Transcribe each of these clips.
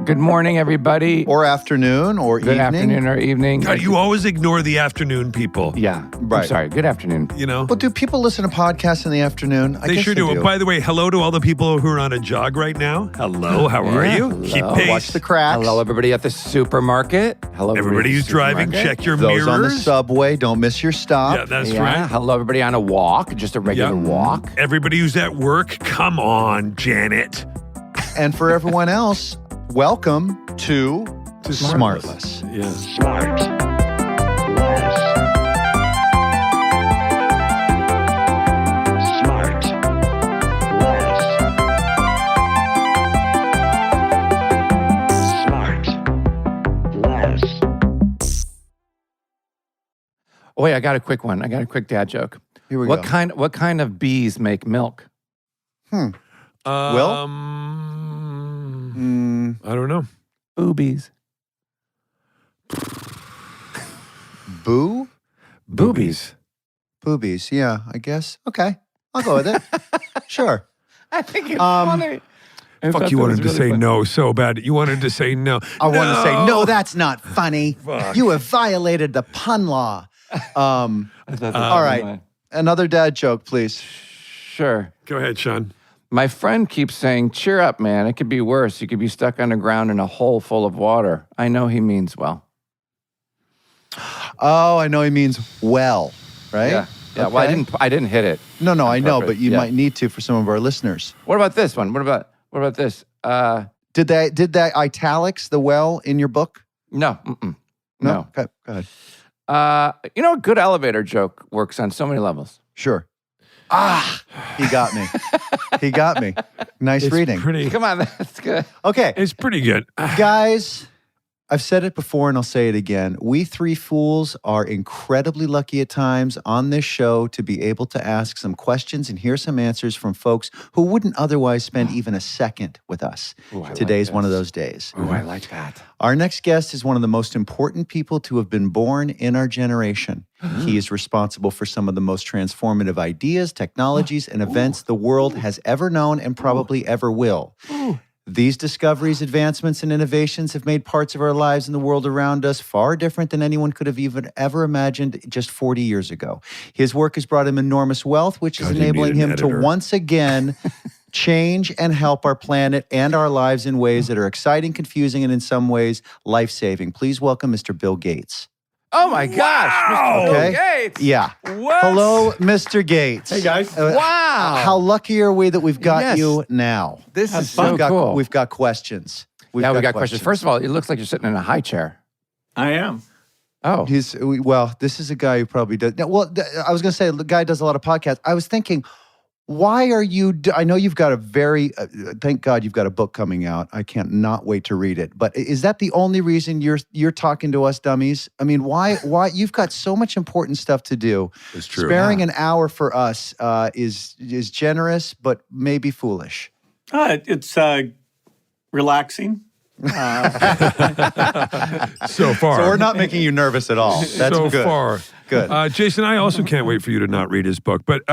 Good morning, everybody. Or afternoon, or Good evening. afternoon or evening. God, you always ignore the afternoon people. Yeah. Right. I'm sorry. Good afternoon. You know? Well, do people listen to podcasts in the afternoon? I They guess sure do. And by the way, hello to all the people who are on a jog right now. Hello, how are Yeah, you? hello. Keep pace. Watch the cracks. Hello, everybody at the supermarket. Hello, Everybody who's at the driving, supermarket. check your Those mirrors. on the subway, don't miss your stop. Yeah, that's Yeah. right. Hello, everybody on a walk, just a regular Yep. walk. Everybody who's at work, come on, Janet. And for everyone else, welcome to SmartLess. Yes. Oh, wait, I got a quick one. I got a quick dad joke. Here we What go. kind of bees make milk? Will? I don't know. Boobies. Boo? Boobies. Boobies. Yeah, I guess. Okay. I'll go with it. Sure. I think it's funny. Fuck, you wanted to say no so bad. You wanted to say no. I want to say, no, that's not funny. Fuck. You have violated the pun law. All right. Another dad joke, please. Sure. Go ahead, Sean. My friend keeps saying, cheer up, man. It could be worse. You could be stuck underground in a hole full of water. I know he means well. Oh, I know he means well, right? Yeah. Yeah. Well, Okay. I didn't hit it. No, I know, purpose. but you Yeah. might need to for some of our listeners. What about this one? What about this? Did that italics the well in your book? No. Mm-mm. No. Okay, go ahead. You know, a good elevator joke works on so many levels. Sure. He got me. He got me. Nice It's reading. pretty. Come on, that's good. Okay, It's pretty good. guys, I've said it before and I'll say it again. We three fools are incredibly lucky at times on this show to be able to ask some questions and hear some answers from folks who wouldn't otherwise spend even a second with us. Ooh, I like Today's one of this. those days. Oh, I like that. Our next guest is one of the most important people to have been born in our generation. He is responsible for some of the most transformative ideas, technologies, and events the world has ever known and probably ever will. These discoveries, advancements, and innovations have made parts of our lives and the world around us far different than anyone could have even ever imagined just 40 years ago. His work has brought him enormous wealth, which is God, you need enabling an him to editor. once again change and help our planet and our lives in ways that are exciting, confusing, and in some ways life-saving. Please welcome Mr. Bill Gates. Oh my gosh, Wow. Mr. Bill Okay. Gates. Yeah. What? Hello, Mr. Gates. Hey, guys. Wow. How lucky are we that we've got Yes. you now? This is so We've got, cool. we've got questions. We got questions. First of all, it looks like you're sitting in a high chair. I am. Oh, Well, this is a guy who probably does. Well, I was going to say the guy does a lot of podcasts. I was thinking, why are you? I know you've got a very. Thank God you've got a book coming out. I can't not wait to read it. But is that the only reason you're talking to us dummies? I mean, why? You've got so much important stuff to do. It's true. Sparing an hour for us is generous, but maybe foolish. It's relaxing. So far. So we're not making you nervous at all. That's so good. far. Good. Jason, I also can't wait for you to not read his book. But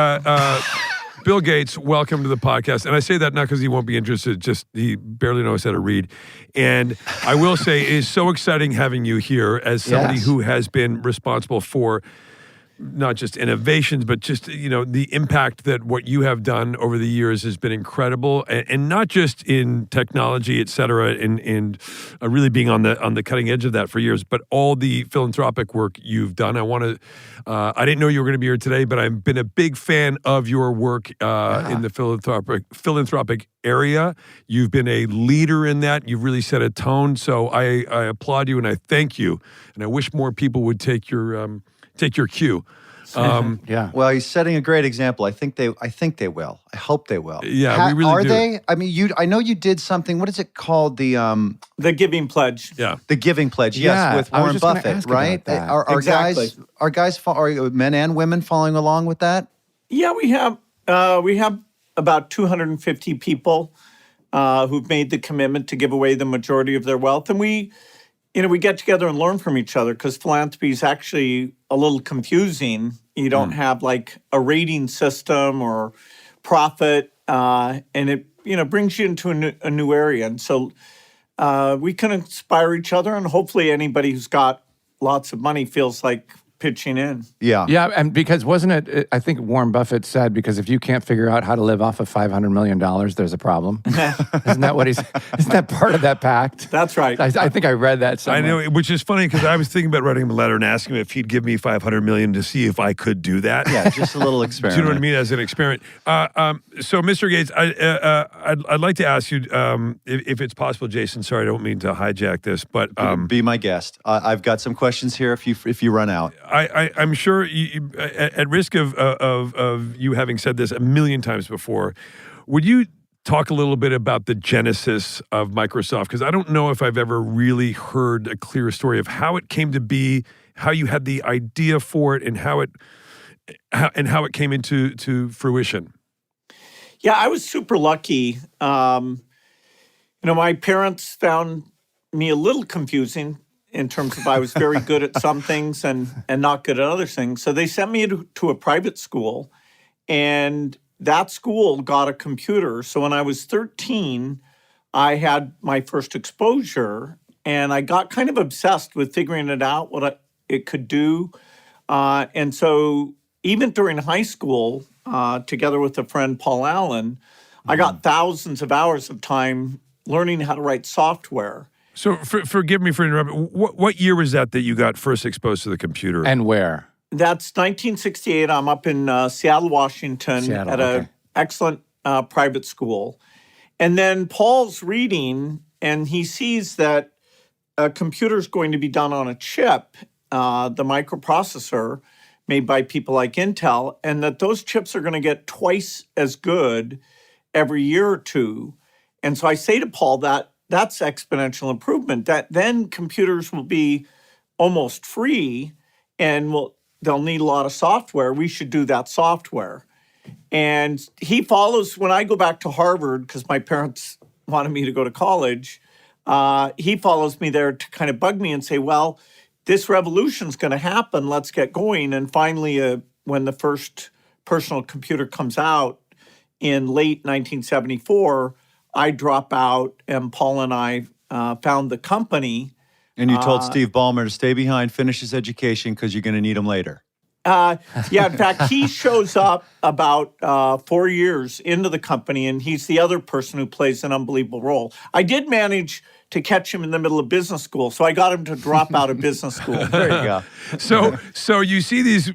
Bill Gates, welcome to the podcast. And I say that not because he won't be interested, just he barely knows how to read. And I will say it is so exciting having you here as somebody Yes. who has been responsible for not just innovations, but just, you know, the impact that what you have done over the years has been incredible, and not just in technology, et cetera, and really being on the cutting edge of that for years, but all the philanthropic work you've done. I didn't know you were going to be here today, but I've been a big fan of your work in the philanthropic area. You've been a leader in that. You've really set a tone. So I applaud you and I thank you. And I wish more people would take your cue. yeah. Well, he's setting a great example. I think they will. I hope they will. Yeah, we really are do. they? I mean, I know you did something. What is it called? The Giving Pledge. Yeah. The Giving Pledge. Yeah, Yes, with I was Warren just gonna Buffett, ask about right? that. Are Exactly. are men and women following along with that? Yeah, we have about 250 people who've made the commitment to give away the majority of their wealth, and we get together and learn from each other because philanthropy is actually a little confusing. You don't have like a rating system or profit, and it brings you into a new area. And so we can inspire each other, and hopefully anybody who's got lots of money feels like pitching in. Yeah. Yeah, and because wasn't it, I think Warren Buffett said, because if you can't figure out how to live off of $500 million, there's a problem. Isn't that part of that pact? That's right. I think I read that somewhere. I know, which is funny because I was thinking about writing him a letter and asking him if he'd give me $500 million to see if I could do that. Yeah, just a little Do experiment. you know what I mean? As an experiment. So, Mr. Gates, I'd like to ask you, if it's possible, Jason. Sorry, I don't mean to hijack this, but Be my guest. I've got some questions here if you run out. I'm sure, at risk of you having said this a million times before, would you talk a little bit about the genesis of Microsoft? Because I don't know if I've ever really heard a clear story of how it came to be, how you had the idea for it, and how it came into fruition. Yeah, I was super lucky. My parents found me a little confusing in terms of I was very good at some things and not good at other things. So they sent me to a private school, and that school got a computer. So when I was 13, I had my first exposure, and I got kind of obsessed with figuring it out, what it could do. And so even during high school, together with a friend, Paul Allen, I got thousands of hours of time learning how to write software. So forgive me for interrupting. What year was that you got first exposed to the computer? And where? That's 1968. I'm up in Seattle, Washington at an excellent private school. And then Paul's reading, and he sees that a computer's going to be done on a chip, the microprocessor made by people like Intel, and that those chips are going to get twice as good every year or two. And so I say to Paul that's exponential improvement, that then computers will be almost free and they'll need a lot of software. We should do that software. And he follows, when I go back to Harvard, because my parents wanted me to go to college, he follows me there to kind of bug me and say, well, this revolution's going to happen. Let's get going. And finally, when the first personal computer comes out in late 1974, I drop out, and Paul and I found the company. And you told Steve Ballmer to stay behind, finish his education, because you're going to need him later. Yeah, in fact, he shows up about 4 years into the company, and he's the other person who plays an unbelievable role. I did manage to catch him in the middle of business school, so I got him to drop out of business school. There you go. So you see these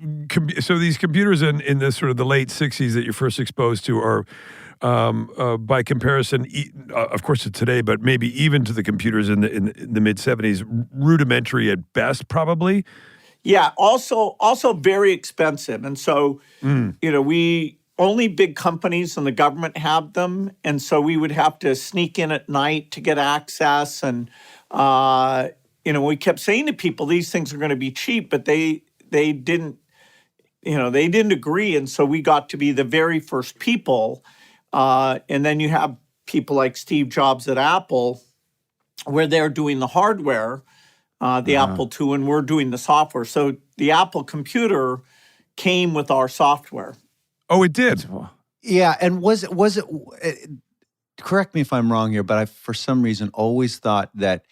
computers in the sort of the late 60s that you're first exposed to are, by comparison, of course to today, but maybe even to the computers in the mid 70s, rudimentary at best, probably. Yeah, also very expensive. And so, we only big companies and the government have them. And so we would have to sneak in at night to get access. And, we kept saying to people, these things are going to be cheap, but they didn't agree. And so we got to be the very first people. And then you have people like Steve Jobs at Apple, where they're doing the hardware, the Apple II, and we're doing the software. So the Apple computer came with our software. Oh, it did. Yeah, and was it? Correct me if I'm wrong here, but I, for some reason, always thought that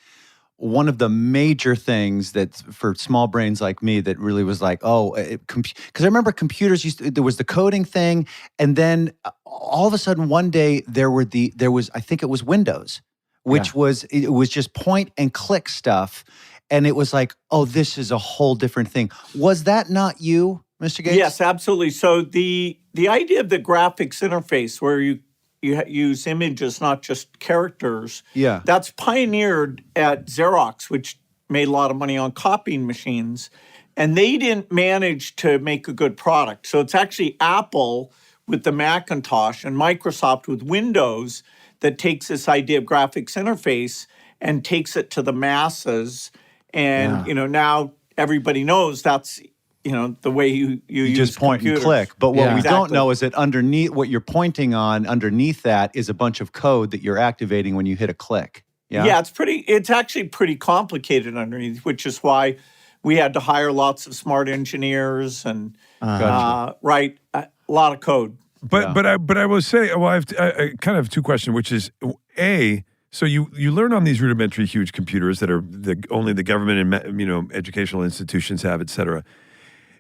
one of the major things that for small brains like me that really was like, because I remember computers there was the coding thing, and then all of a sudden one day there was I think it was Windows, which was just point and click stuff, and it was like, oh, this is a whole different thing. Was that not you, Mr. Gates? Yes, absolutely. So the idea of the graphics interface, where you use images, not just characters, that's pioneered at Xerox, which made a lot of money on copying machines. And they didn't manage to make a good product. So it's actually Apple with the Macintosh and Microsoft with Windows that takes this idea of graphics interface and takes it to the masses. And, now everybody knows that's, the way you use just point computers. and click. But what we don't Exactly. know is that underneath what you're pointing on, underneath that is a bunch of code that you're activating when you hit a click. Yeah, it's actually pretty complicated underneath, which is why we had to hire lots of smart engineers and write a lot of code. But I will say, well, I kind of have two questions, which is A, So you learn on these rudimentary huge computers that are only the government and educational institutions have, et cetera.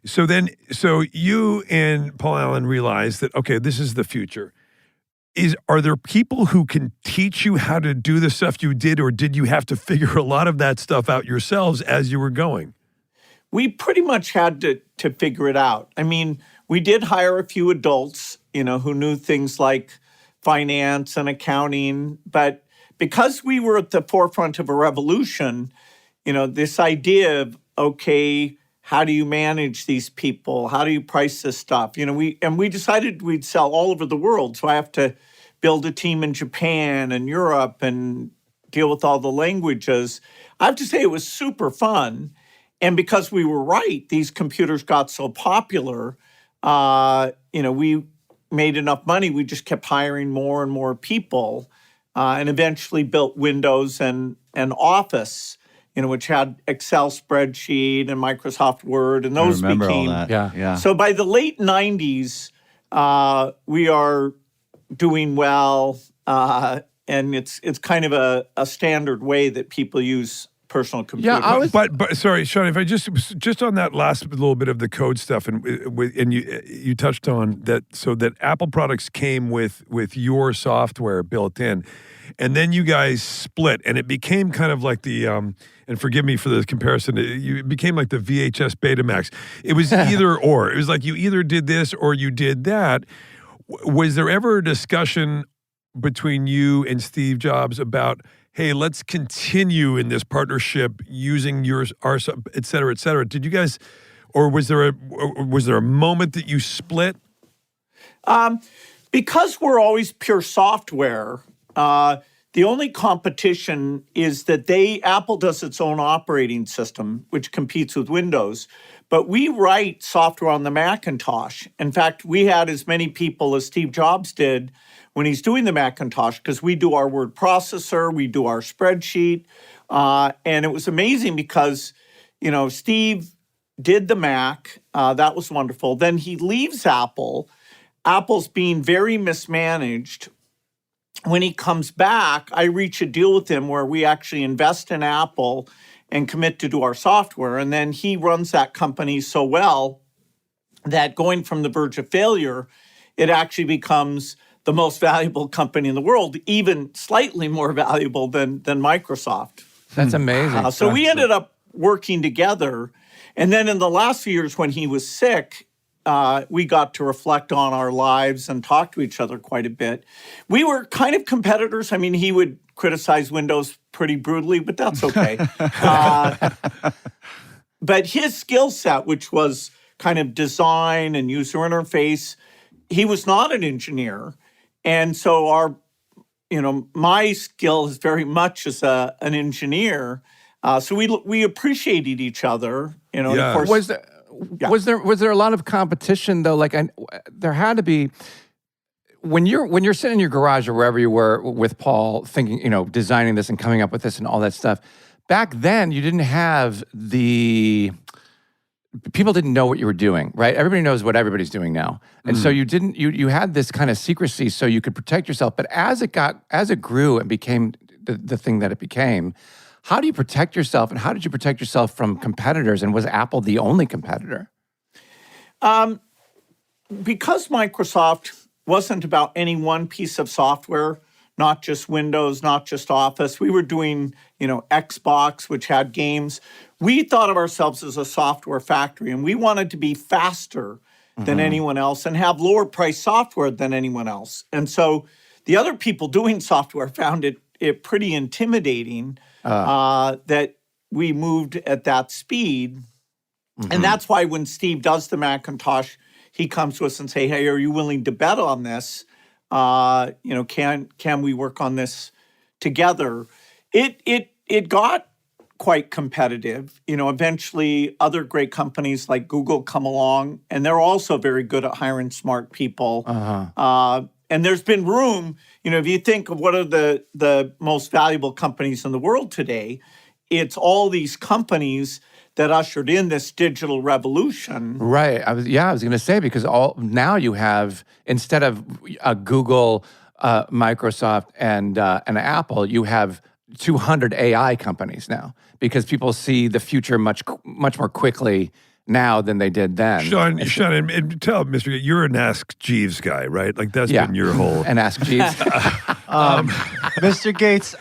So you and Paul Allen realize that, okay, this is the future. Are there people who can teach you how to do the stuff you did, or did you have to figure a lot of that stuff out yourselves as you were going? We pretty much had to figure it out. I mean, we did hire a few adults, who knew things like finance and accounting, but because we were at the forefront of a revolution, this idea of, okay, how do you manage these people? How do you price this stuff? We decided we'd sell all over the world. So I have to build a team in Japan and Europe and deal with all the languages. I have to say it was super fun. And because we were right, these computers got so popular, we made enough money. We just kept hiring more and more people and eventually built Windows and Office, which had Excel spreadsheet and Microsoft Word, and those I remember became all that. Yeah. So by the late 90s, we are doing well, and it's kind of a standard way that people use personal computers. Yeah, But sorry, Sean, if I just on that last little bit of the code stuff, and you touched on that, so that Apple products came with your software built in, and then you guys split, and it became kind of like the and forgive me for the comparison, it became like the VHS Betamax. It was either or. It was like you either did this or you did that. Was there ever a discussion between you and Steve Jobs about, hey, let's continue in this partnership using our, et cetera, et cetera? Did you guys, or was there a moment that you split? Because we're always pure software, the only competition is that Apple does its own operating system, which competes with Windows. But we write software on the Macintosh. In fact, we had as many people as Steve Jobs did when he's doing the Macintosh, because we do our word processor, we do our spreadsheet. And it was amazing because, Steve did the Mac. That was wonderful. Then he leaves Apple. Apple's being very mismanaged. When he comes back, I reach a deal with him where we actually invest in Apple and commit to do our software. And then he runs that company so well that going from the verge of failure, it actually becomes the most valuable company in the world, even slightly more valuable than Microsoft. That's amazing. So we ended up working together. And then in the last few years when he was sick, we got to reflect on our lives and talk to each other quite a bit. We were kind of competitors. I mean, he would criticize Windows pretty brutally, but that's okay. But his skill set, which was kind of design and user interface, he was not an engineer. And so my skill is very much as an engineer. So we appreciated each other. And of course, was there a lot of competition though? Like there had to be when you're sitting in your garage or wherever you were with Paul, thinking, designing this and coming up with this and all that stuff. Back then, you didn't have people didn't know what you were doing, right? Everybody knows what everybody's doing now. And so you had this kind of secrecy so you could protect yourself. But as it grew and became the thing that it became, how do you protect yourself, and how did you protect yourself from competitors? And was Apple the only competitor? Because Microsoft wasn't about any one piece of software, not just Windows, not just Office. We were doing, Xbox, which had games. We thought of ourselves as a software factory, and we wanted to be faster than anyone else and have lower price software than anyone else. And so the other people doing software found it pretty intimidating that we moved at that speed. And that's why when Steve does the Macintosh, he comes to us and say, hey, are you willing to bet on this? Can we work on this together? It got quite competitive. Eventually other great companies like Google come along, and they're also very good at hiring smart people. And there's been room, if you think of what are the most valuable companies in the world today, it's all these companies that ushered in this digital revolution. Right. I was going to say, because now you have, instead of a Google, Microsoft and Apple, you have 200 AI companies now because people see the future much more quickly now than they did then. Sean, and tell Mr. Gates, you're an Ask Jeeves guy, right? Like that's been your whole. And Ask Jeeves. Mr. Gates,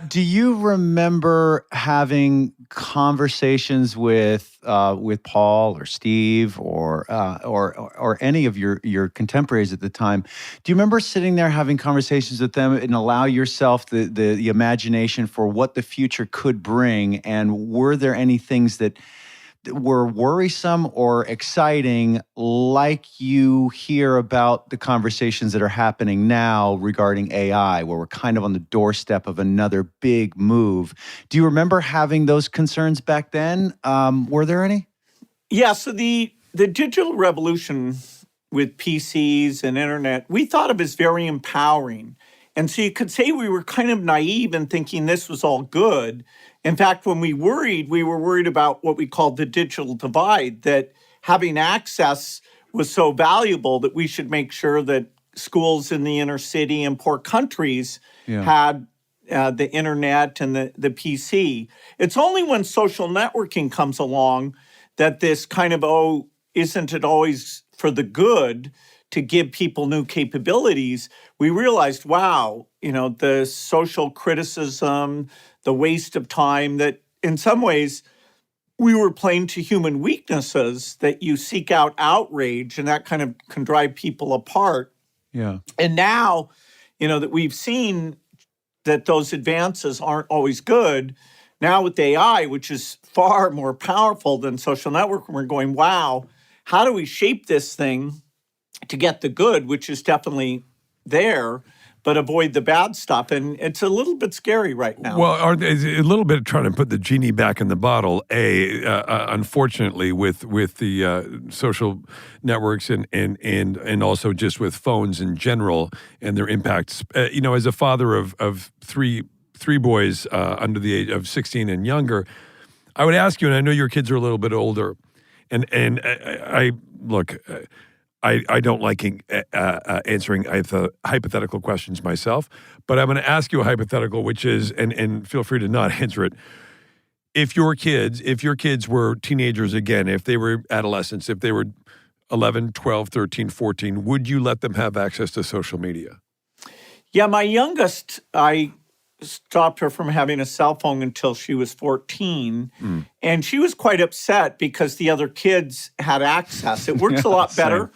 do you remember having conversations with Paul or Steve or any of your contemporaries at the time? Do you remember sitting there having conversations with them and allow yourself the imagination for what the future could bring? And were there any things that were worrisome or exciting, like you hear about the conversations that are happening now regarding AI, where we're kind of on the doorstep of another big move? Do you remember having those concerns back then? Were there any? Yeah, so the digital revolution with PCs and internet, we thought of as very empowering. And so you could say we were kind of naive in thinking this was all good. In fact, when we were worried about what we called the digital divide, that having access was so valuable that we should make sure that schools in the inner city and poor countries had the internet and the PC. It's only when social networking comes along that this kind of, isn't it always for the good to give people new capabilities? We realized, wow, the social criticism, the waste of time, that in some ways we were playing to human weaknesses, that you seek out outrage and that kind of can drive people apart. Yeah. And now, that we've seen that those advances aren't always good. Now with AI, which is far more powerful than social networking, we're going, wow, how do we shape this thing to get the good, which is definitely there, but avoid the bad stuff? And it's a little bit scary right now. Well, it's a little bit trying to put the genie back in the bottle. Unfortunately, with the social networks and also just with phones in general and their impacts. As a father of three boys under the age of 16 and younger, I would ask you, and I know your kids are a little bit older, and I look. I don't like answering hypothetical questions myself, but I'm going to ask you a hypothetical, which is, and feel free to not answer it. If your kids were teenagers again, if they were adolescents, if they were 11, 12, 13, 14, would you let them have access to social media? Yeah, my youngest, I stopped her from having a cell phone until she was 14. And she was quite upset because the other kids had access. It works a lot better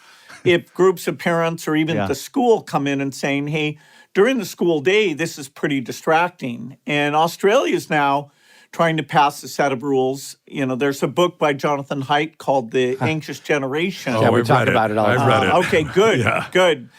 if groups of parents or even the school come in and saying, hey, during the school day, this is pretty distracting. And Australia is now trying to pass a set of rules. There's a book by Jonathan Haidt called The Anxious Generation. Yeah, we talk about it all the time. I've read it. Okay, good, good.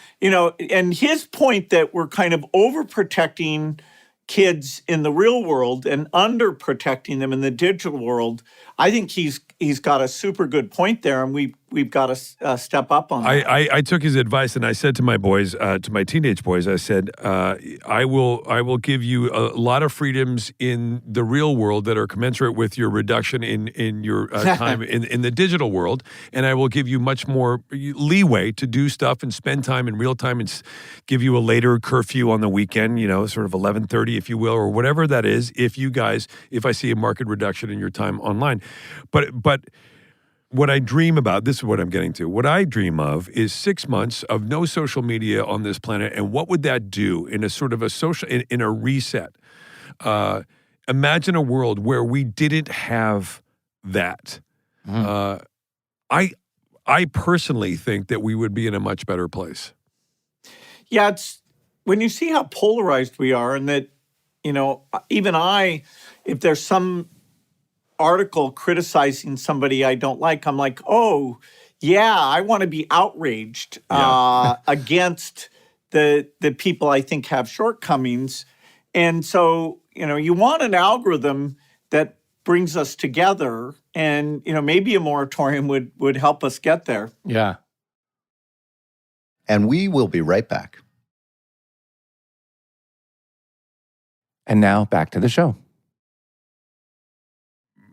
And his point that we're kind of overprotecting kids in the real world and underprotecting them in the digital world, I think he's got a super good point there, and we've got to step up on that. I took his advice and I said to my boys, to my teenage boys, I said, I will give you a lot of freedoms in the real world that are commensurate with your reduction in your time in the digital world, and I will give you much more leeway to do stuff and spend time in real time and give you a later curfew on the weekend, sort of 11:30, if you will, or whatever that is. If I see a market reduction in your time online, but what I dream about, this is what I'm getting to. What I dream of is 6 months of no social media on this planet, and what would that do in a sort of a social, in a reset? Imagine a world where we didn't have that. I personally think that we would be in a much better place. Yeah, it's when you see how polarized we are, and that, even if there's some article criticizing somebody I don't like, I'm like, oh, yeah, I want to be outraged against the people I think have shortcomings. And so, you want an algorithm that brings us together, and, maybe a moratorium would help us get there. Yeah. And we will be right back. And now back to the show.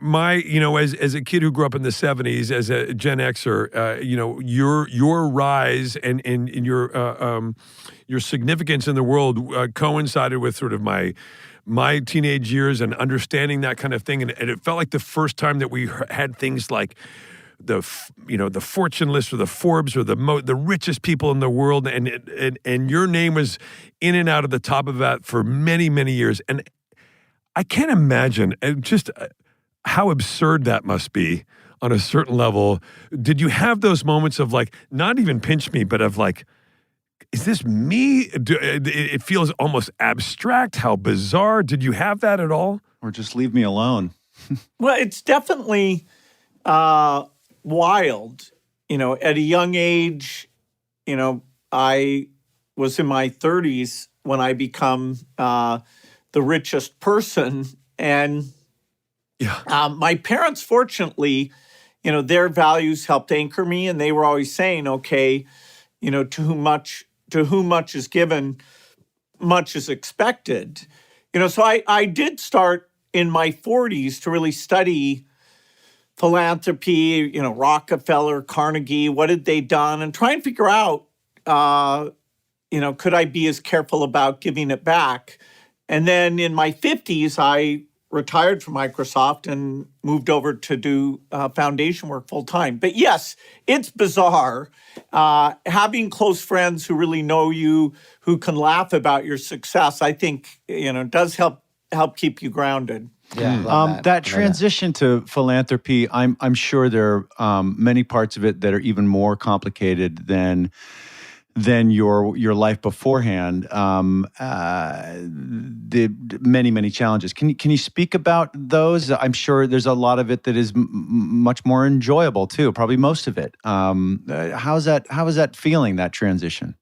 as a kid who grew up in the 70s, as a Gen Xer, your rise and your significance in the world coincided with sort of my teenage years and understanding that kind of thing, and it felt like the first time that we had things like the Fortune list or the Forbes or the richest people in the world, and your name was in and out of the top of that for many, many years. And I can't imagine just how absurd that must be on a certain level. Did you have those moments of like, not even pinch me, but of like, is this me? It feels almost abstract. How bizarre. Did you have that at all? Or just leave me alone. Well, it's definitely wild. At a young age, I was in my 30s when I become the richest person. And my parents, fortunately, their values helped anchor me. And they were always saying, okay, to whom much is given, much is expected. So I did start in my 40s to really study philanthropy, Rockefeller, Carnegie, what had they done, and try and figure out, could I be as careful about giving it back? And then in my 50s, I retired from Microsoft and moved over to do foundation work full time. But yes, it's bizarre. Having close friends who really know you, who can laugh about your success, I think, does help keep you grounded. Yeah, that transition to philanthropy, I'm sure there are many parts of it that are even more complicated than your life beforehand. The many challenges. Can you speak about those? I'm sure there's a lot of it that is much more enjoyable too. Probably most of it. How is that feeling, that transition?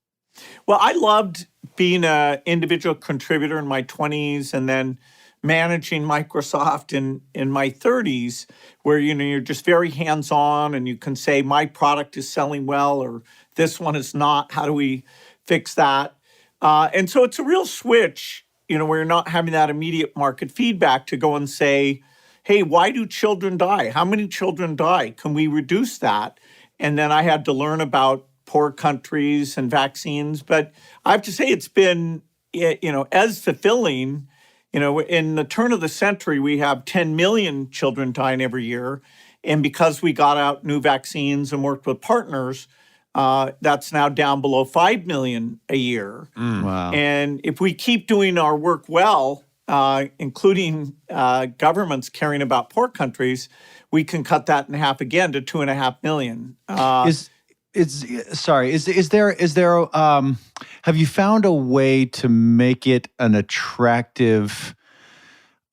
Well, I loved being an individual contributor in my 20s and then managing Microsoft in my 30s, where you're just very hands-on and you can say my product is selling well or this one is not. How do we fix that? And so it's a real switch, where you're not having that immediate market feedback to go and say, hey, why do children die? How many children die? Can we reduce that? And then I had to learn about poor countries and vaccines. But I have to say it's been, as fulfilling. In the turn of the century, we have 10 million children dying every year. And because we got out new vaccines and worked with partners, that's now down below 5 million a year. Wow. And if we keep doing our work well, including governments caring about poor countries, we can cut that in half again to 2.5 million. Have you found a way to make it an attractive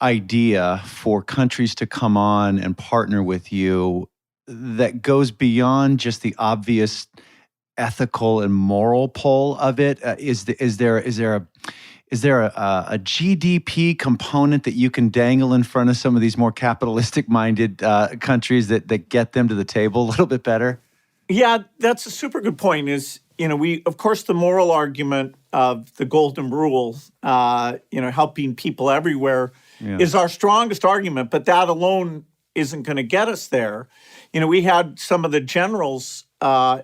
idea for countries to come on and partner with you that goes beyond just the obvious ethical and moral pull of it? Is there a GDP component that you can dangle in front of some of these more capitalistic-minded countries that get them to the table a little bit better? Yeah, that's a super good point. We, of course, the moral argument of the golden rule, helping people everywhere is our strongest argument, but that alone isn't going to get us there. We had some of the generals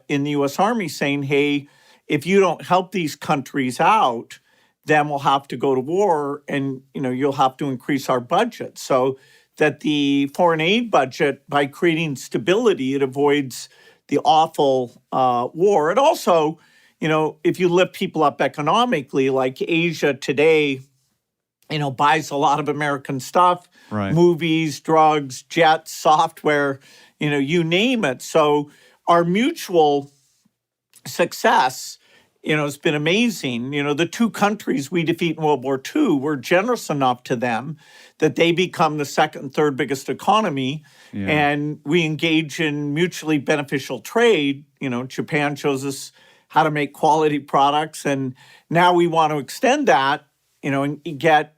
in the U.S. Army saying, hey, if you don't help these countries out, then we'll have to go to war and, you'll have to increase our budget. So that the foreign aid budget, by creating stability, it avoids the awful war. It also, if you lift people up economically, like Asia today, buys a lot of American stuff, right. Movies, drugs, jets, software, you name it. So our mutual success, has been amazing. The two countries we defeat in World War II, we're generous enough to them that they become the second and third biggest economy. Yeah. And we engage in mutually beneficial trade. Japan shows us how to make quality products. And now we want to extend that, and get,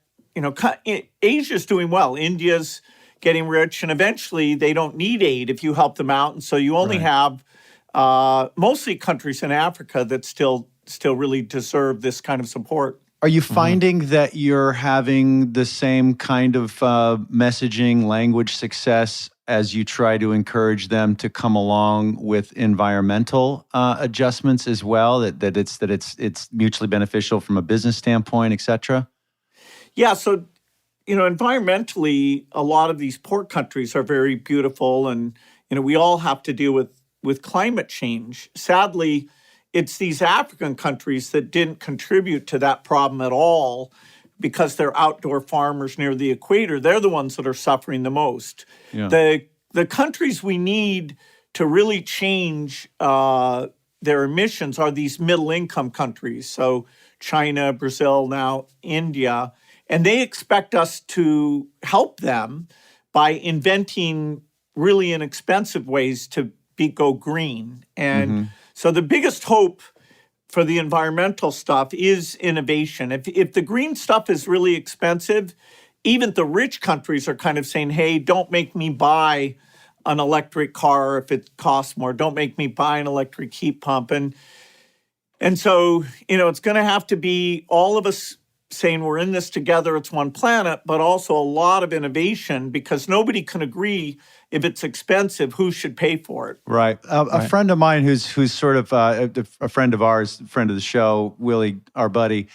Asia's doing well. India's getting rich. And eventually they don't need aid if you help them out. And so you only have mostly countries in Africa that still really deserve this kind of support. Are you finding that you're having the same kind of messaging, language success as you try to encourage them to come along with environmental adjustments as well? That it's mutually beneficial from a business standpoint, et cetera? Yeah, so environmentally, a lot of these poor countries are very beautiful, and we all have to deal with climate change. Sadly, it's these African countries that didn't contribute to that problem at all because they're outdoor farmers near the equator. They're the ones that are suffering the most. Yeah. The countries we need to really change their emissions are these middle-income countries. So China, Brazil, now India. And they expect us to help them by inventing really inexpensive ways to go green. And so the biggest hope for the environmental stuff is innovation. If the green stuff is really expensive, even the rich countries are kind of saying, hey, don't make me buy an electric car if it costs more. Don't make me buy an electric heat pump. And so, it's going to have to be all of us saying we're in this together, it's one planet, but also a lot of innovation, because nobody can agree if it's expensive, who should pay for it. Right. A friend of mine who's sort of a friend of ours, friend of the show, Willie, our buddy,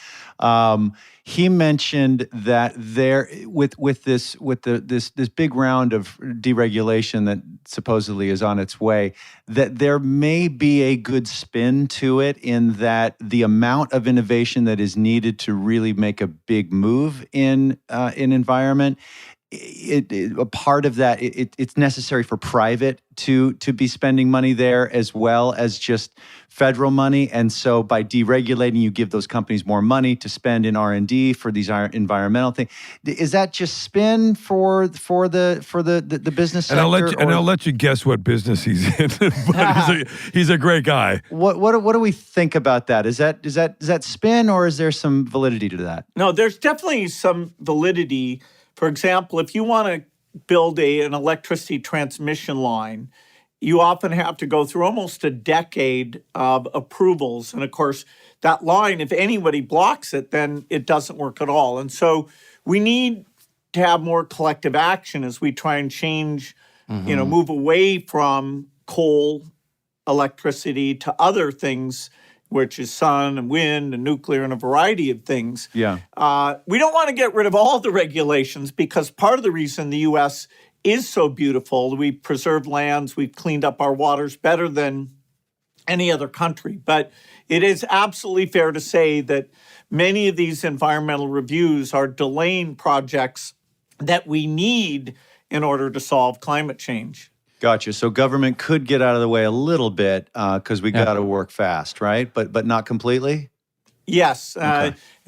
he mentioned that there with this big round of deregulation that supposedly is on its way, that there may be a good spin to it, in that the amount of innovation that is needed to really make a big move in environment, a part of that, it's necessary for private to be spending money there as well as just federal money. And so by deregulating, you give those companies more money to spend in R&D for these environmental things. Is that just spin for the business sector? And I'll let you guess what business he's in. But he's a great guy. What do we think about that? Is that spin, or is there some validity to that? No, there's definitely some validity. For example, if you want to build an electricity transmission line, you often have to go through almost a decade of approvals. And of course, that line, if anybody blocks it, then it doesn't work at all. And so we need to have more collective action as we try and change, move away from coal, electricity to other things, which is sun and wind and nuclear and a variety of things. Yeah. We don't want to get rid of all the regulations, because part of the reason the U.S. is so beautiful, we preserve lands, we've cleaned up our waters better than any other country. But it is absolutely fair to say that many of these environmental reviews are delaying projects that we need in order to solve climate change. Gotcha. So government could get out of the way a little bit because we got to work fast, right? But not completely? Yes.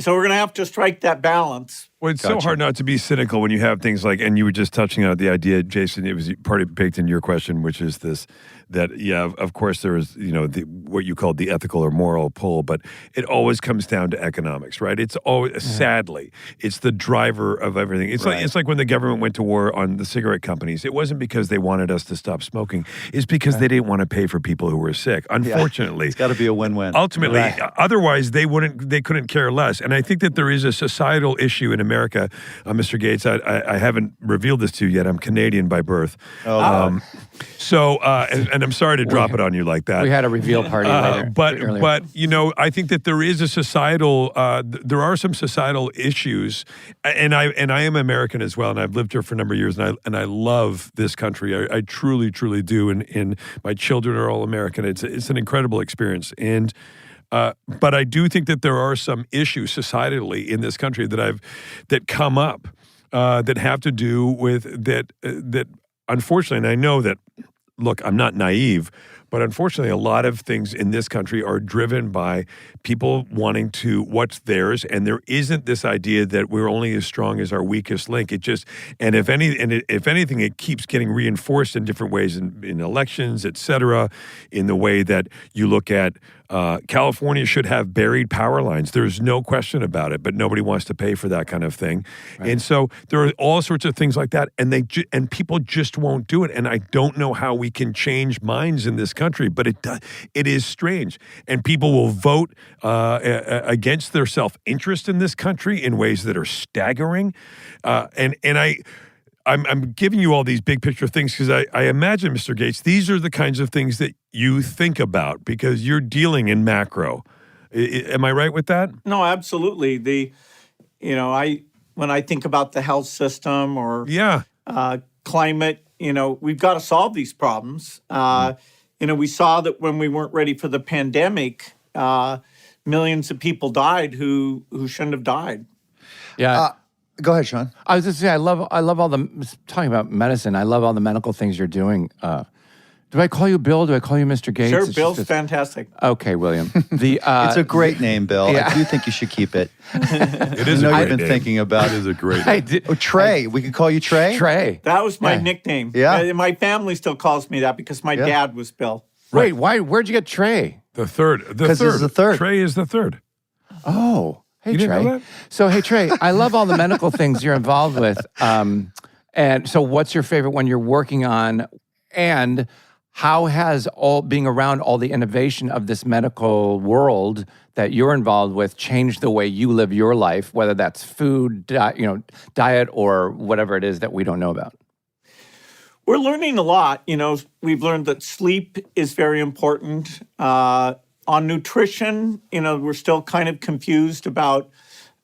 So we're going to have to strike that balance. Well, it's so hard not to be cynical when you have things like, and you were just touching on the idea, Jason, it was part of baked in your question, which is this, that, of course there is, what you call the ethical or moral pull, but it always comes down to economics, right? It's always, sadly, it's the driver of everything. It's like when the government went to war on the cigarette companies. It wasn't because they wanted us to stop smoking. It's because they didn't want to pay for people who were sick. Unfortunately. It's got to be a win-win. Ultimately, otherwise they couldn't care less. And I think that there is a societal issue in America. Mr. Gates, I haven't reveled this to you yet. I'm Canadian by birth. And I'm sorry to drop it on you like that. We had a reveal party later. But I think that there is a societal, there are some societal issues, and I am American as well, and I've lived here for a number of years, and I love this country. I truly, truly do, and my children are all American. It's an incredible experience, and. But I do think that there are some issues societally in this country that come up that have to do with that unfortunately, and I know that, look, I'm not naive, but unfortunately a lot of things in this country are driven by people wanting to what's theirs, and there isn't this idea that we're only as strong as our weakest link. It just, and if anything, it keeps getting reinforced in different ways in elections, et cetera, in the way that you look at California should have buried power lines. There's no question about it, but nobody wants to pay for that kind of thing. Right. And so there are all sorts of things like that, and and people just won't do it. And I don't know how we can change minds in this country, but it is strange. And people will vote against their self-interest in this country in ways that are staggering. I'm giving you all these big picture things because I imagine, Mr. Gates, these are the kinds of things that you think about because you're dealing in macro. Am I right with that? No, absolutely. When I think about the health system or climate, we've got to solve these problems. We saw that when we weren't ready for the pandemic, millions of people died who shouldn't have died. Yeah. Go ahead, Sean. I was just saying, I love all talking about medicine. I love all the medical things you're doing. Do I call you Bill? Do I call you Mr. Gates? Sure, Bill's fantastic. Okay, William. It's a great name, Bill. Yeah. I do think you should keep it. It is I a know great you've been thinking about it. It is a great name. Trey. We could call you Trey? Trey. That was my nickname. Yeah. My family still calls me that because my dad was Bill. Wait, why? Where'd you get Trey? The third. Because it's the third. Trey is the third. Oh. Hey, You didn't Trey. know that? So, hey, Trey, I love all the medical things you're involved with. And so what's your favorite one you're working on? And how has being around all the innovation of this medical world that you're involved with changed the way you live your life, whether that's food, diet, or whatever it is that we don't know about? We're learning a lot. We've learned that sleep is very important. On nutrition, we're still kind of confused about,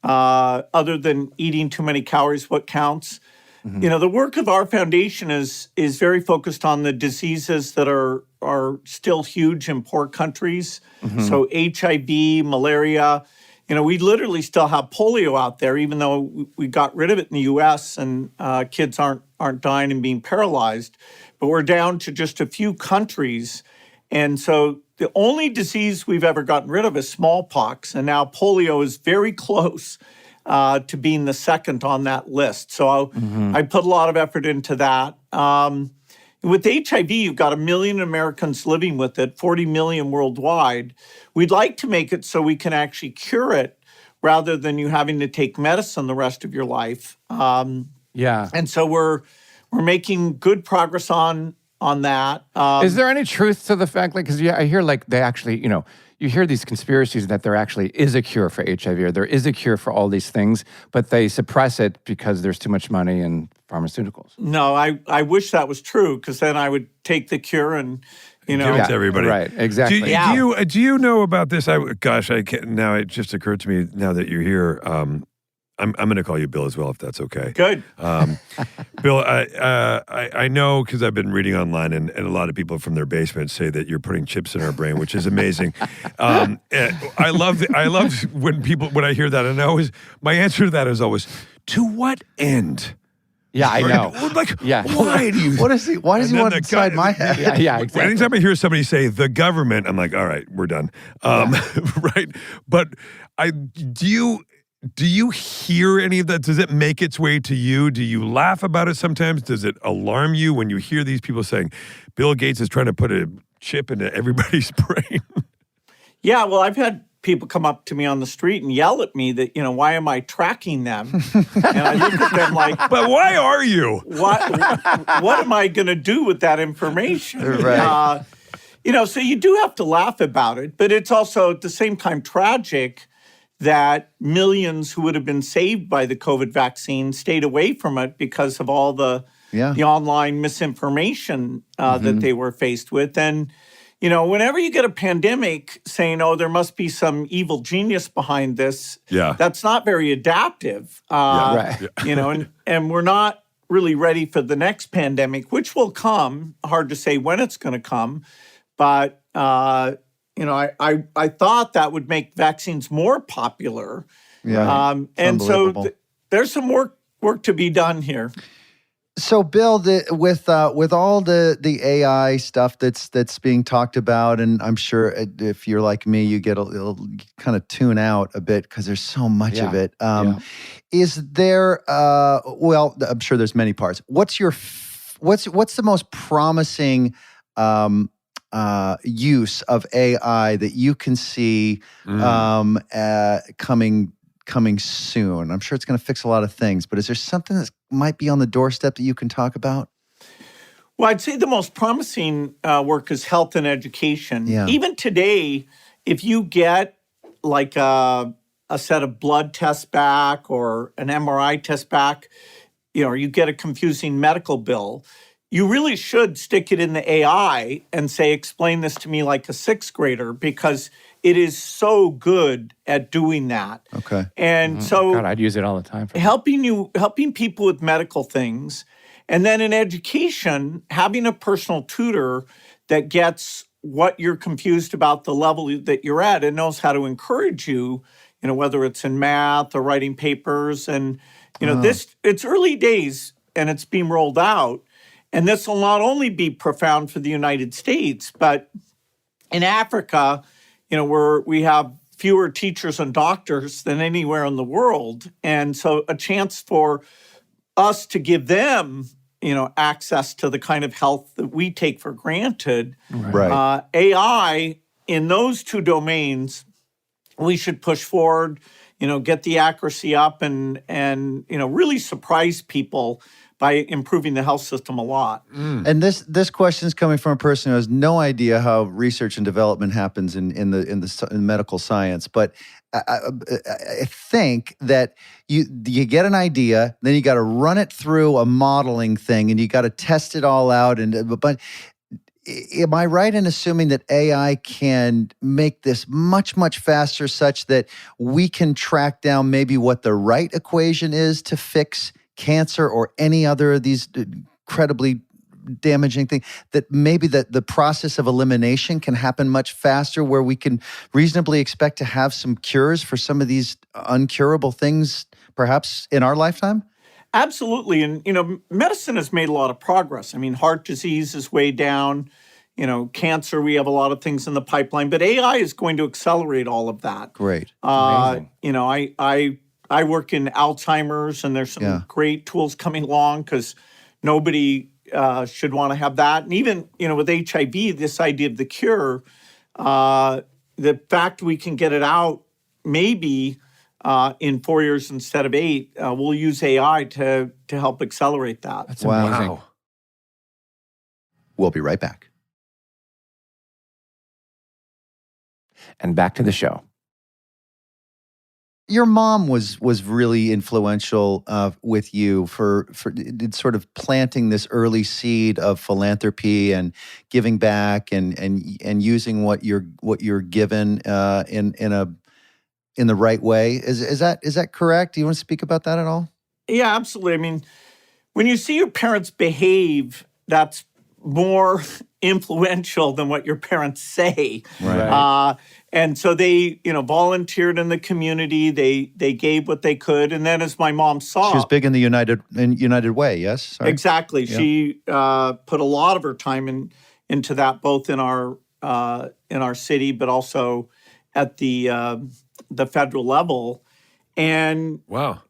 other than eating too many calories, what counts. Mm-hmm. The work of our foundation is very focused on the diseases that are still huge in poor countries. Mm-hmm. So HIV, malaria. We literally still have polio out there, even though we got rid of it in the U.S. and kids aren't dying and being paralyzed. But we're down to just a few countries. And so the only disease we've ever gotten rid of is smallpox, and now polio is very close to being the second on that list. So I put a lot of effort into that. With HIV, you've got 1 million Americans living with it, 40 million worldwide. We'd like to make it so we can actually cure it rather than you having to take medicine the rest of your life. And so we're making good progress on that. Is there any truth to the fact, because I hear they actually, you hear these conspiracies that there actually is a cure for HIV or there is a cure for all these things, but they suppress it because there's too much money in pharmaceuticals. No, I wish that was true because then I would take the cure and, give it to everybody. Right, exactly. Do you know about this? Now it just occurred to me now that you're here. I'm going to call you Bill as well, if that's okay. Good. Bill, I know because I've been reading online, and a lot of people from their basement say that you're putting chips in our brain, which is amazing. I love when I hear that, and my answer to that is always, to what end? Yeah, I know. Why do you? Why does he want it inside my head? Yeah, exactly. Anytime I hear somebody say the government, I'm like, all right, we're done. Right? But do you hear any of that? Does it make its way to you? Do you laugh about it sometimes? Does it alarm you when you hear these people saying, Bill Gates is trying to put a chip into everybody's brain? Yeah, well, I've had people come up to me on the street and yell at me that, why am I tracking them? And I look at them like, but why are you? What am I going to do with that information? Right. So you do have to laugh about it, but it's also at the same time tragic that millions who would have been saved by the COVID vaccine stayed away from it because of all the online misinformation that they were faced with. And, whenever you get a pandemic saying, oh, there must be some evil genius behind this, that's not very adaptive. And we're not really ready for the next pandemic, which will come. Hard to say when it's going to come. But I thought that would make vaccines more popular. Yeah. And so there's some work to be done here. So, Bill, with all the AI stuff that's being talked about, and I'm sure if you're like me, you it'll kind of tune out a bit because there's so much of it. Is there? Well, I'm sure there's many parts. What's the most promising use of AI that you can see coming soon? I'm sure it's going to fix a lot of things, but is there something that might be on the doorstep that you can talk about? Well, I'd say the most promising work is health and education. Yeah. Even today, if you get like a set of blood tests back or an MRI test back, or you get a confusing medical bill, you really should stick it in the AI and say, explain this to me like a sixth grader, because it is so good at doing that. Okay. And so God, I'd use it all the time. helping people with medical things. And then in education, having a personal tutor that gets what you're confused about, the level that you're at, and knows how to encourage you, whether it's in math or writing papers. And, it's early days and it's being rolled out. And this will not only be profound for the United States, but in Africa, where we have fewer teachers and doctors than anywhere in the world. And so a chance for us to give them, access to the kind of health that we take for granted. Right. AI in those two domains, we should push forward, get the accuracy up and really surprise people by improving the health system a lot. And this question is coming from a person who has no idea how research and development happens in medical science. But I think that you get an idea, then you got to run it through a modeling thing, and you got to test it all out. But am I right in assuming that AI can make this much, much faster, such that we can track down maybe what the right equation is to fix cancer or any other of these incredibly damaging things, that maybe the process of elimination can happen much faster, where we can reasonably expect to have some cures for some of these uncurable things perhaps in our lifetime? Absolutely. And, medicine has made a lot of progress. I mean, heart disease is way down. Cancer, we have a lot of things in the pipeline, but AI is going to accelerate all of that. Great. Amazing. I work in Alzheimer's, and there's some great tools coming along, because nobody should want to have that. And even, with HIV, this idea of the cure, the fact we can get it out maybe in 4 years instead of 8, we'll use AI to help accelerate that. That's amazing. We'll be right back. And back to the show. Your mom was really influential with you for sort of planting this early seed of philanthropy and giving back and using what you're given in the right way. Is that correct? Do you want to speak about that at all? Yeah, absolutely. I mean, when you see your parents behave, that's more influential than what your parents say. Right. And so they, volunteered in the community. They gave what they could, and then as my mom saw, She was big in the United Way. Yes, sorry. Exactly. Yeah. She put a lot of her time into that, both in our city, but also at the federal level. And wow.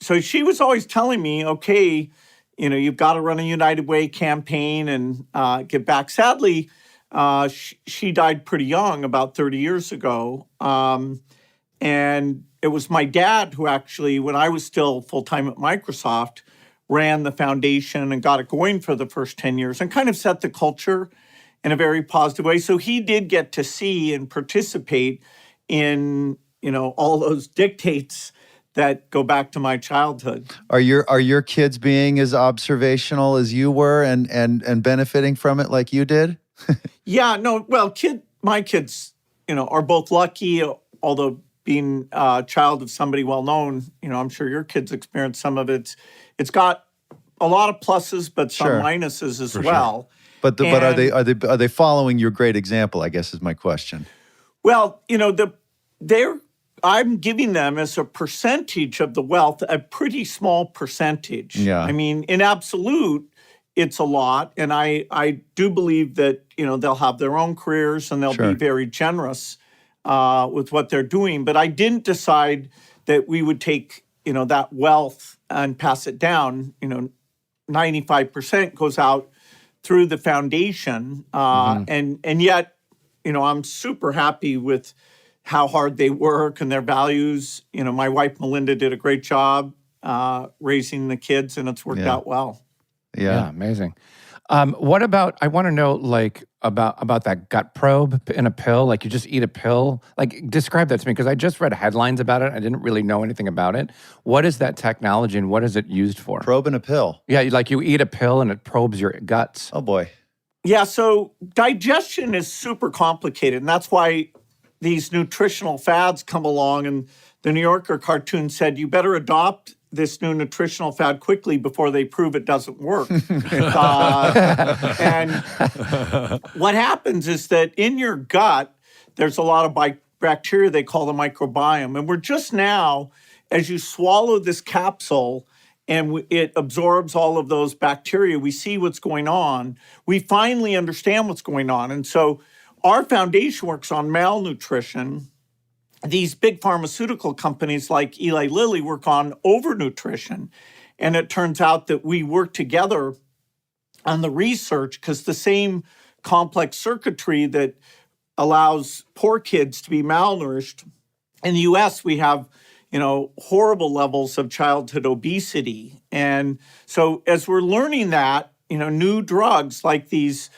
So she was always telling me, okay, you've got to run a United Way campaign and give back. Sadly, she died pretty young, about 30 years ago. And it was my dad who actually, when I was still full-time at Microsoft, ran the foundation and got it going for the first 10 years and kind of set the culture in a very positive way. So he did get to see and participate in, all those dictates that go back to my childhood. Are your kids being as observational as you were and benefiting from it like you did? Yeah, no, well, my kids, are both lucky, although being a child of somebody well-known, I'm sure your kids experienced some of it. It's got a lot of pluses, but some minuses as well. Sure. But are they following your great example, I guess is my question. Well, I'm giving them as a percentage of the wealth, a pretty small percentage. Yeah. I mean, in absolute, it's a lot. And I do believe that, they'll have their own careers and they'll be very generous with what they're doing. But I didn't decide that we would take, that wealth and pass it down. 95% goes out through the foundation. And yet, I'm super happy with how hard they work and their values. My wife, Melinda, did a great job raising the kids, and it's worked out well. Yeah, amazing. What about, I want to know, like, about that gut probe in a pill? Like, you just eat a pill? Like, describe that to me, because I just read headlines about it. I didn't really know anything about it. What is that technology, and what is it used for? Probe in a pill. Yeah, like you eat a pill, and it probes your guts. Oh, boy. Yeah, so digestion is super complicated, and that's why these nutritional fads come along. And the New Yorker cartoon said, you better adopt this new nutritional fad quickly before they prove it doesn't work. And what happens is that in your gut, there's a lot of bacteria they call the microbiome. And we're just now, as you swallow this capsule and it absorbs all of those bacteria, we see what's going on. We finally understand what's going on. And so our foundation works on malnutrition. These big pharmaceutical companies like Eli Lilly work on overnutrition. And it turns out that we work together on the research because the same complex circuitry that allows poor kids to be malnourished. In the US, we have, horrible levels of childhood obesity. And so as we're learning that, new drugs like these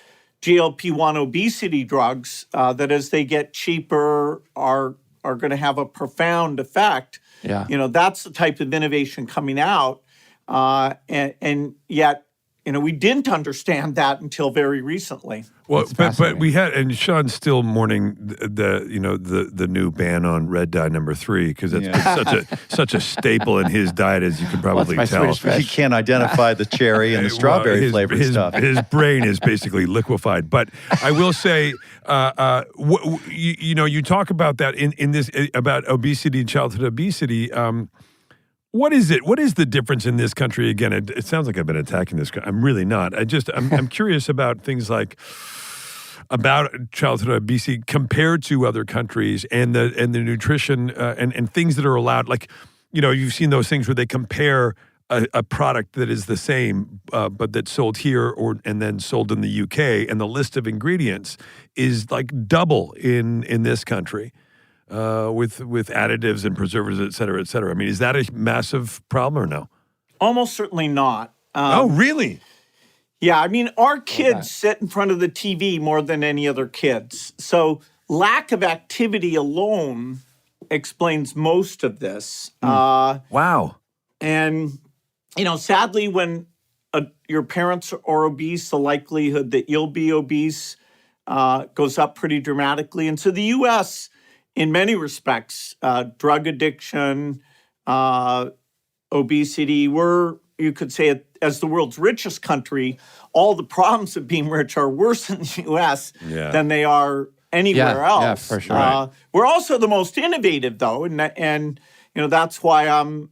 GLP-1 obesity drugs, that as they get cheaper are going to have a profound effect. Yeah. That's the type of innovation coming out. And yet, we didn't understand that until very recently. Well, but we had, and Sean's still mourning the new ban on red dye number 3 because it's been such a staple in his diet, as you can probably tell. He can't identify the cherry and the strawberry flavored stuff. His brain is basically liquefied. But I will say, you talk about that in this about obesity and childhood obesity. What is it? What is the difference in this country? Again, it sounds like I've been attacking this. I'm really not. I'm curious about things like about childhood obesity compared to other countries and the nutrition and things that are allowed. Like, you've seen those things where they compare a product that is the same, but that's sold here and then sold in the UK, and the list of ingredients is like double in this country. With additives and preservatives, et cetera, et cetera. I mean, is that a massive problem or no? Almost certainly not. Oh, really? Yeah, I mean, our kids sit in front of the TV more than any other kids. So lack of activity alone explains most of this. Wow. And, sadly, when your parents are obese, the likelihood that you'll be obese goes up pretty dramatically. And so the U.S., in many respects, drug addiction, obesity, you could say, as the world's richest country, all the problems of being rich are worse in the U.S. than they are anywhere else. Yeah, for sure. We're also the most innovative, though, and that's why I'm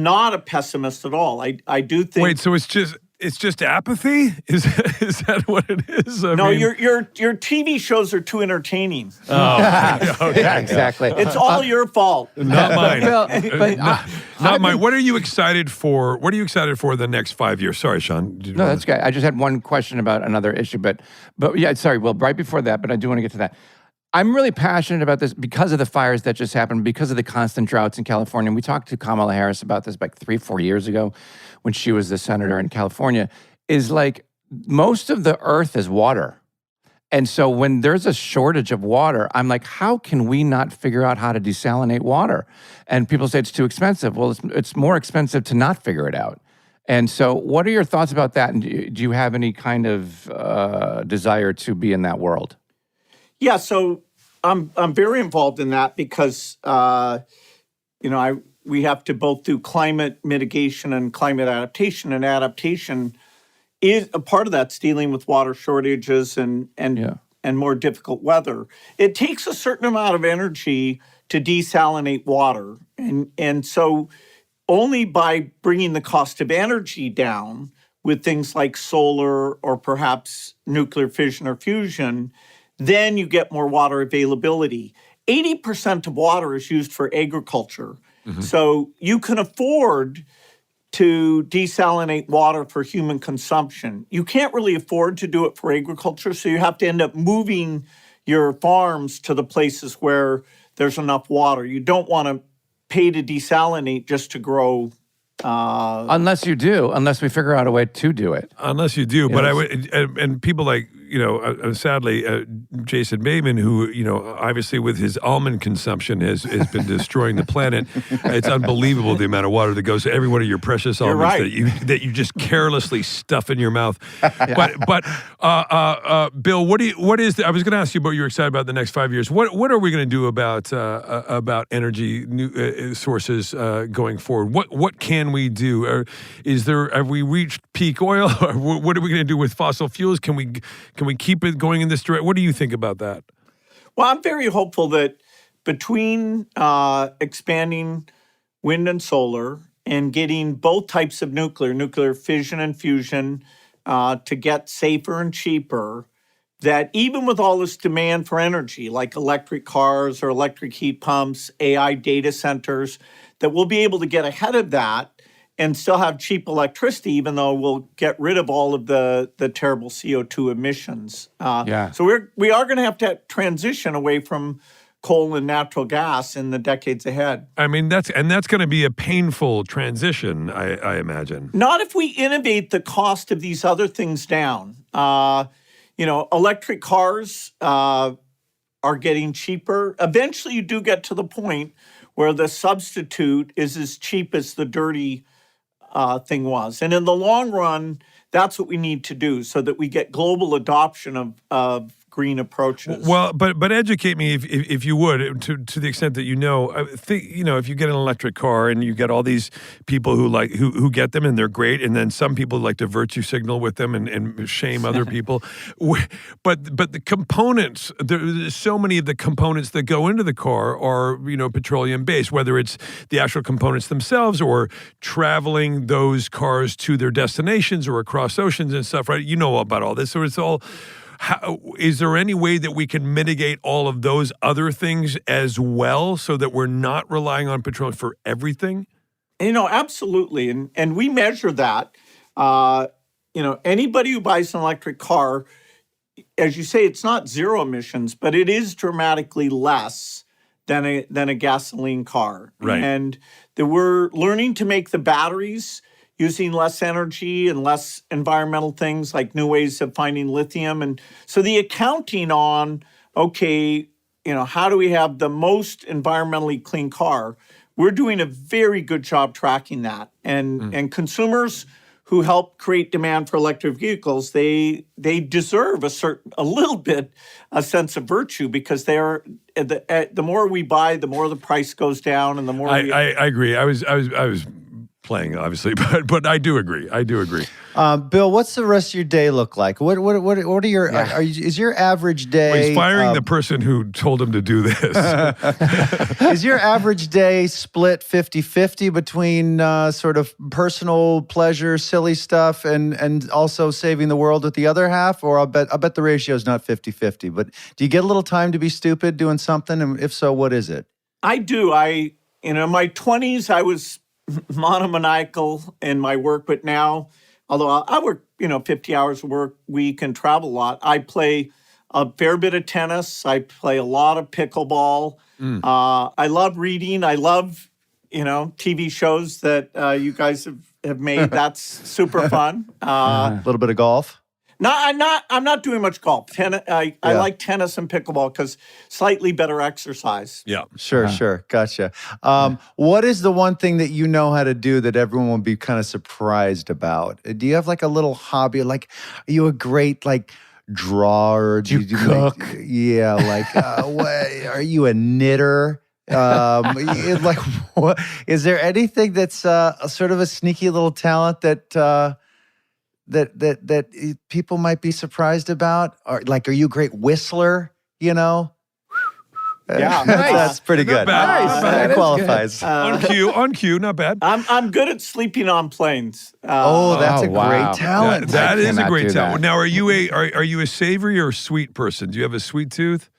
not a pessimist at all. I do think. Wait, so it's just apathy? Is that what it is? No, your TV shows are too entertaining. Oh, okay. Yeah, exactly. It's all your fault. Not mine. Not mine. What are you excited for? What are you excited for the next 5 years? Sorry, Sean. No, that's good. I just had one question about another issue, but yeah, sorry. Well, right before that, but I do want to get to that. I'm really passionate about this because of the fires that just happened, because of the constant droughts in California. And we talked to Kamala Harris about this like 3-4 years ago when she was the senator in California, is like most of the earth is water. And so when there's a shortage of water, I'm like, how can we not figure out how to desalinate water? And people say it's too expensive. Well, it's more expensive to not figure it out. And so what are your thoughts about that? And do you have any kind of desire to be in that world? Yeah, so I'm very involved in that because we have to both do climate mitigation and climate adaptation, and adaptation is a part of that's dealing with water shortages and more difficult weather. It takes a certain amount of energy to desalinate water, and so only by bringing the cost of energy down with things like solar or perhaps nuclear fission or fusion, then you get more water availability. 80% of water is used for agriculture. Mm-hmm. So you can afford to desalinate water for human consumption. You can't really afford to do it for agriculture, so you have to end up moving your farms to the places where there's enough water. You don't want to pay to desalinate just to grow. Unless we figure out a way to do it. Unless you do, but I would, and people like, sadly, Jason Bateman, who, obviously with his almond consumption has been destroying the planet. It's unbelievable the amount of water that goes to every one of your precious almonds that you just carelessly stuff in your mouth. But Bill, what is I was going to ask you about, you're excited about the next 5 years. What are we going to do about energy sources going forward? What can we do? Have we reached peak oil? Or what are we going to do with fossil fuels? Can we keep it going in this direction? What do you think about that? Well, I'm very hopeful that between expanding wind and solar and getting both types of nuclear fission and fusion, to get safer and cheaper, that even with all this demand for energy, like electric cars or electric heat pumps, AI data centers, that we'll be able to get ahead of that and still have cheap electricity, even though we'll get rid of all of the terrible CO2 emissions. So we are going to have to transition away from coal and natural gas in the decades ahead. I mean, that's going to be a painful transition, I imagine. Not if we innovate the cost of these other things down. Electric cars are getting cheaper. Eventually, you do get to the point where the substitute is as cheap as the dirty thing was. And in the long run, that's what we need to do so that we get global adoption of green approaches. Well, but educate me if you would, to the extent that if you get an electric car and you get all these people who get them and they're great, and then some people like to virtue signal with them and shame other people. But the components, there's so many of the components that go into the car are petroleum based, whether it's the actual components themselves or traveling those cars to their destinations or across oceans and stuff, right? You know about all this, so it's all. Is there any way that we can mitigate all of those other things as well so that we're not relying on petroleum for everything? Absolutely. And we measure that. Anybody who buys an electric car, as you say, it's not zero emissions, but it is dramatically less than a gasoline car. Right. And that we're learning to make the batteries using less energy and less environmental things, like new ways of finding lithium. And so the accounting on, how do we have the most environmentally clean car? We're doing a very good job tracking that. And consumers who help create demand for electric vehicles, they deserve a sense of virtue, because they're the more we buy, the more the price goes down, and the more I agree. I was playing, obviously, but I do agree. Bill, what's the rest of your day look like? What are your is your average day? Well, he's firing the person who told him to do this. Is your average day split 50-50 between sort of personal pleasure, silly stuff, and also saving the world with the other half? Or I'll bet the ratio is not 50-50. But do you get a little time to be stupid doing something? And if so, what is it? I do. In my 20s, I was monomaniacal in my work, but now, although I work 50 hours a work week and travel a lot, I play a fair bit of tennis. I play a lot of pickleball. I love reading. I love TV shows that you guys have made. That's super fun. A little bit of golf. No, I'm not doing much golf. I like tennis and pickleball because slightly better exercise. Yeah. Sure. Gotcha. What is the one thing that you know how to do that everyone will be kind of surprised about? Do you have like a little hobby? Like, are you a great drawer? Do you cook? Are you a knitter? What, is there anything that's sort of a sneaky little talent that people might be surprised about? Or are you a great whistler? Yeah, that's pretty good. Nice. That qualifies. On cue, not bad. I'm good at sleeping on planes. That's a wow. great talent. That is a cannot great do talent. that. Now, are you a savory or a sweet person? Do you have a sweet tooth?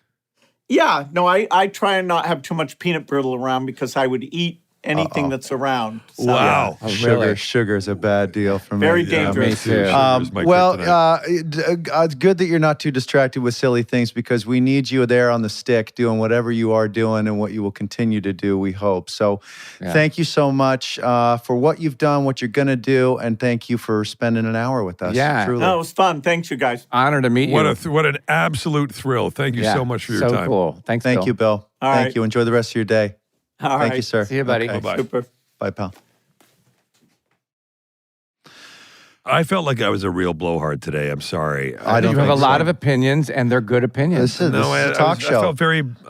Yeah, no, I try and not have too much peanut brittle around because I would eat anything that's around. So, Wow. Oh, really? Sugar is a bad deal for me. Very Yeah. dangerous. Me too. Sugar's my kryptonite. It's good that you're not too distracted with silly things because we need you there on the stick doing whatever you are doing and what you will continue to do, we hope. So thank you so much for what you've done, what you're going to do, and thank you for spending an hour with us. Yeah. Truly. No, it was fun. Thanks, you guys. Honor to meet you. What an absolute thrill. Thank you so much for your so time. cool. Thanks, Thank Bill. you, Bill. All Thank right. you. Enjoy the rest of your day. All Thank right. you, sir. See you, buddy. Okay. Bye-bye. Super. Bye, pal. I felt like I was a real blowhard today. I'm sorry. I don't You have a think lot so. of opinions, and they're good opinions. This is a talk show.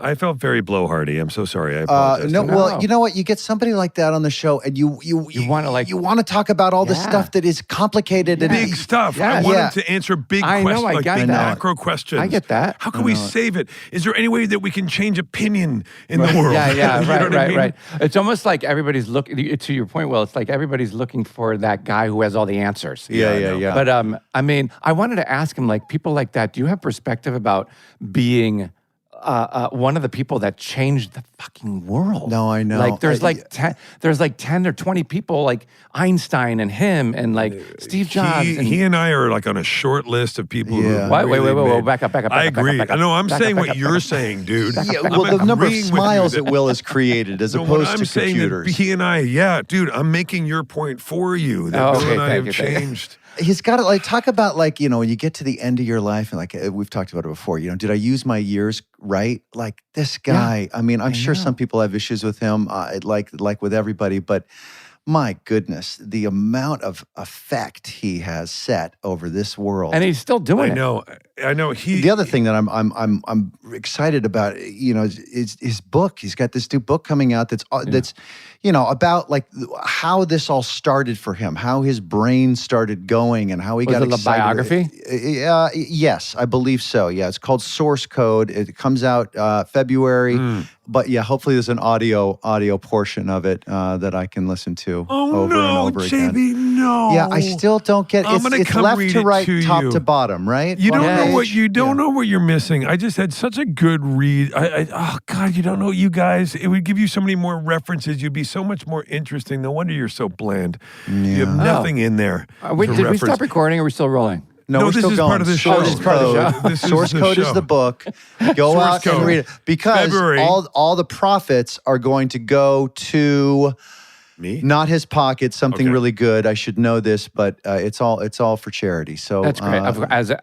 I felt very blowhardy. I'm so sorry. I apologize. No, No. well, you know what? You get somebody like that on the show, and you want to talk about all the Yeah. stuff that is complicated and Big stuff. I Yes. want Yeah. him to answer big I know, questions, I like got big that. macro questions. I get that. How can we save it? Is there any way that we can change opinion in the world? Yeah, You know what I mean? right. It's almost like everybody's looking, to your point, Will, it's like everybody's looking for that guy who has all the answers. Yeah. But I mean, I wanted to ask him, like, people like that, do you have perspective about being one of the people that changed the fucking world? No, I know. Like, there's like 10 or 20 people, like Einstein and him and like Steve Jobs. He and I are like on a short list of people who Yeah. have Wait, really wait, made- back up. I agree. back up. No, I'm Back up, saying back what up, you're back up. saying, dude. Yeah, I'm well, the number of agreeing with you smiles that- that Will has created as No, opposed what I'm to saying computers. that he and I, dude, I'm making your point for you. That Oh, Bill okay, and I thank have you, thank you. changed. He's got to like talk about like, when you get to the end of your life and like we've talked about it before, did I use my years right? Like this guy, I mean, I'm sure some people have issues with him, like with everybody, but my goodness, the amount of effect he has set over this world. And he's still doing it. I know. The other thing that I'm excited about, is his book. He's got this new book coming out that's about like how this all started for him, how his brain started going, and how he got it a excited. biography? Yes, I believe so. Yeah, it's called Source Code. It comes out February. But yeah, hopefully there's an audio portion of it that I can listen to over and over again. JB, no. Yeah, I still don't get I'm gonna it's come left read to it right, to top you. to bottom, right? You don't Front know what page. you don't Yeah. know what you're missing. I just had such a good read. Oh God, you don't know, you guys. It would give you so many more references. You'd be so much more interesting. No wonder you're so bland. You have nothing in there. Wait, to did we reference. stop recording or are we still rolling? No, we're this still is going. part of the show. Source This is part of the Code. show. This is Source the Code is show. the book. Go Source out and Code. read it because February. all the profits are going to go to Me? not his pocket. Something Okay. really good. I should know this, but it's all for charity. So That's great.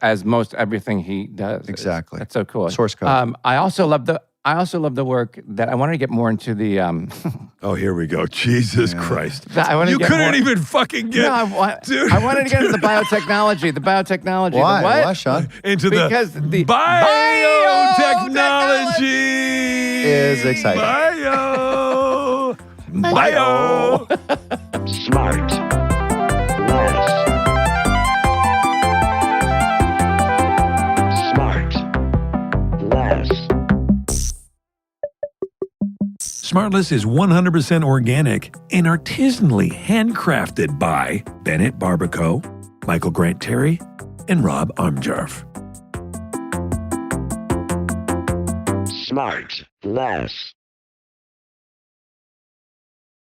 As most everything he does. is. Exactly. That's so cool. Source Code. I also love the work that I wanted to get more into the. Oh, here we go. Jesus Christ. I wanted You to get couldn't more- even fucking get. No, I dude. wanted to get into the biotechnology. The biotechnology. Why? The what? Why, Sean? Into Because the the biotechnology Is exciting. Bio. Smart. Less. Smart. Less. SmartLess is 100% organic and artisanally handcrafted by Bennett Barbaco, Michael Grant Terry, and Rob Armjarf. Smart. Less.